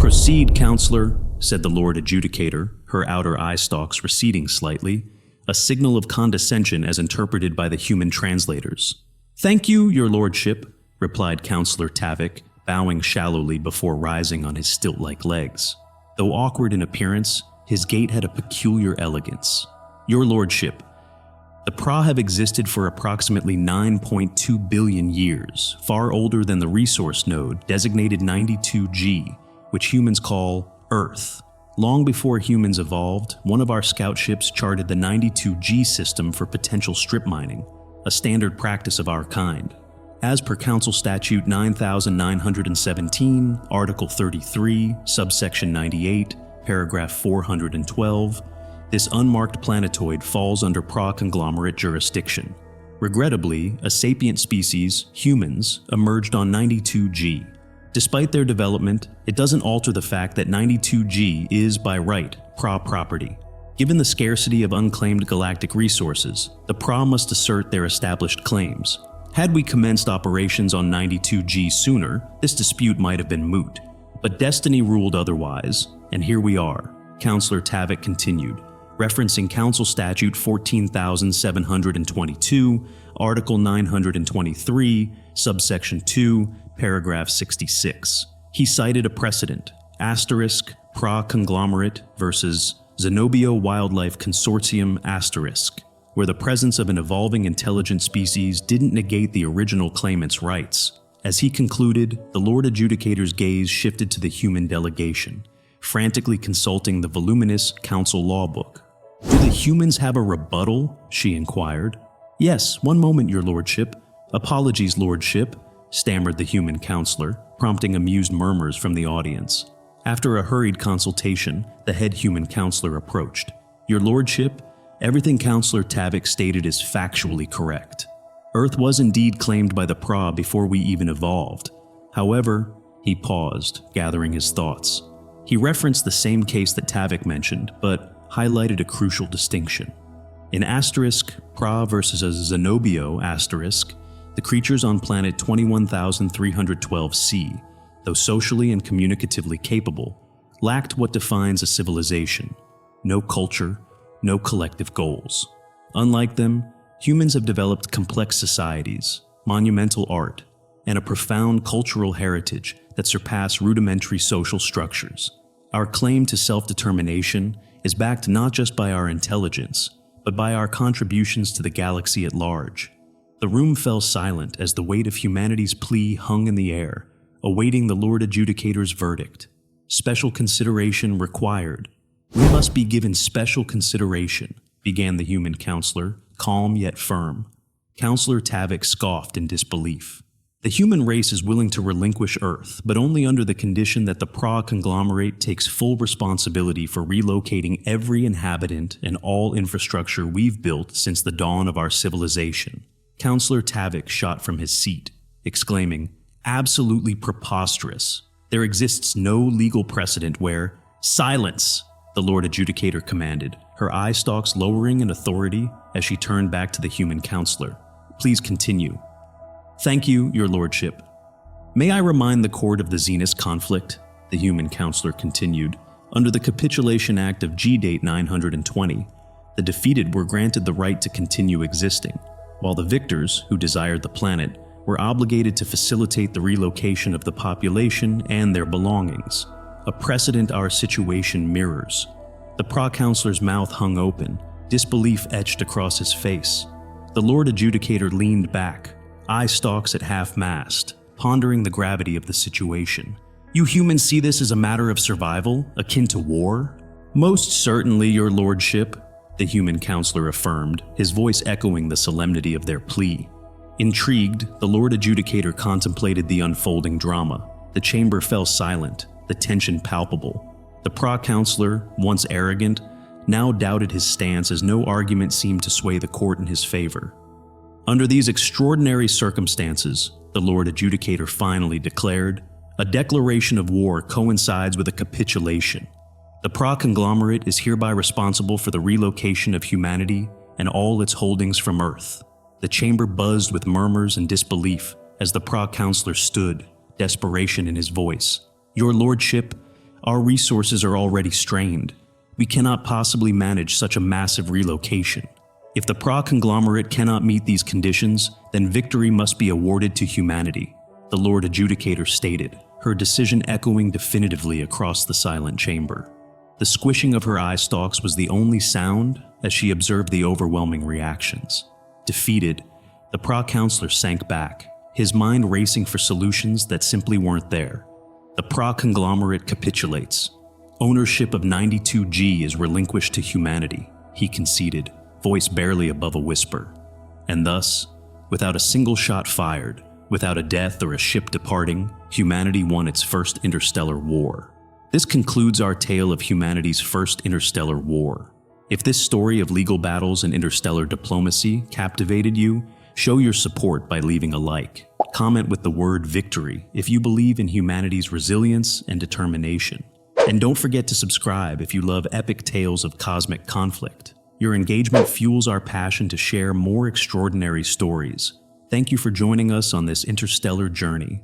"Proceed, counselor," said the Lord Adjudicator, her outer eye stalks receding slightly, a signal of condescension as interpreted by the human translators. "Thank you, your lordship," replied Counselor Tavik, bowing shallowly before rising on his stilt-like legs. Though awkward in appearance, his gait had a peculiar elegance. "Your lordship, the Pra have existed for approximately 9.2 billion years, far older than the resource node designated 92G, which humans call Earth. Long before humans evolved, one of our scout ships charted the 92G system for potential strip mining, a standard practice of our kind. As per Council Statute 9917, Article 33, Subsection 98, Paragraph 412, this unmarked planetoid falls under pra-conglomerate jurisdiction. Regrettably, a sapient species, humans, emerged on 92G. Despite their development, it doesn't alter the fact that 92G is, by right, pra property. Given the scarcity of unclaimed galactic resources, the pra must assert their established claims. Had we commenced operations on 92G sooner, this dispute might have been moot. But destiny ruled otherwise, and here we are, Counselor Tavik continued, referencing Council Statute 14,722, Article 923, Subsection 2, Paragraph 66. He cited a precedent, asterisk, pra-conglomerate versus Zenobia Wildlife Consortium asterisk, where the presence of an evolving intelligent species didn't negate the original claimant's rights. As he concluded, the Lord Adjudicator's gaze shifted to the human delegation, frantically consulting the voluminous council law book. "Do the humans have a rebuttal?" she inquired. "Yes, one moment, your lordship. Apologies, lordship," stammered the human counselor, prompting amused murmurs from the audience. After a hurried consultation, the head human counselor approached. "Your lordship, everything Counselor Tavik stated is factually correct. Earth was indeed claimed by the pra before we even evolved. However," he paused, gathering his thoughts. He referenced the same case that Tavik mentioned, but highlighted a crucial distinction. In asterisk, pra versus a Zenobio asterisk, the creatures on planet 21,312C, though socially and communicatively capable, lacked what defines a civilization: no culture, no collective goals. Unlike them, humans have developed complex societies, monumental art, and a profound cultural heritage that surpass rudimentary social structures. Our claim to self-determination is backed not just by our intelligence, but by our contributions to the galaxy at large. The room fell silent as the weight of humanity's plea hung in the air, awaiting the Lord Adjudicator's verdict. "Special consideration required. We must be given special consideration," began the human counselor, calm yet firm. Counselor Tavik scoffed in disbelief. "The human race is willing to relinquish Earth, but only under the condition that the pra-conglomerate takes full responsibility for relocating every inhabitant and all infrastructure we've built since the dawn of our civilization." Counselor Tavik shot from his seat, exclaiming, "Absolutely preposterous. There exists no legal precedent where—" "Silence!" the Lord Adjudicator commanded, her eye stalks lowering in authority as she turned back to the human counselor. "Please continue." "Thank you, your lordship. May I remind the court of the Zenus conflict?" the human counselor continued. "Under the Capitulation Act of G-Date 920, the defeated were granted the right to continue existing, while the victors, who desired the planet, were obligated to facilitate the relocation of the population and their belongings, a precedent our situation mirrors." The pra-counselor's mouth hung open, disbelief etched across his face. The Lord Adjudicator leaned back, eye stalks at half-mast, pondering the gravity of the situation. "You humans see this as a matter of survival, akin to war?" "Most certainly, your lordship," the human counselor affirmed, his voice echoing the solemnity of their plea. Intrigued, the Lord Adjudicator contemplated the unfolding drama. The chamber fell silent, the tension palpable. The pra-counselor, once arrogant, now doubted his stance as no argument seemed to sway the court in his favor. "Under these extraordinary circumstances," the Lord Adjudicator finally declared, "a declaration of war coincides with a capitulation. The pra-conglomerate is hereby responsible for the relocation of humanity and all its holdings from Earth." The chamber buzzed with murmurs and disbelief as the pra-counselor stood, desperation in his voice. "Your lordship, Our resources are already strained. We cannot possibly manage such a massive relocation. If the conglomerate cannot meet these conditions, then victory must be awarded to humanity, the Lord Adjudicator stated, her decision echoing definitively across the silent chamber. The squishing of her eye stalks was the only sound as she observed the overwhelming reactions. Defeated, the counselor sank back, his mind racing for solutions that simply weren't there. The conglomerate capitulates. Ownership of 92G is relinquished to humanity, he conceded, voice barely above a whisper. And thus, without a single shot fired, without a death or a ship departing, humanity won its first interstellar war. This concludes our tale of humanity's first interstellar war. If this story of legal battles and interstellar diplomacy captivated you, show your support by leaving a like. Comment with the word victory if you believe in humanity's resilience and determination. And don't forget to subscribe if you love epic tales of cosmic conflict. Your engagement fuels our passion to share more extraordinary stories. Thank you for joining us on this interstellar journey.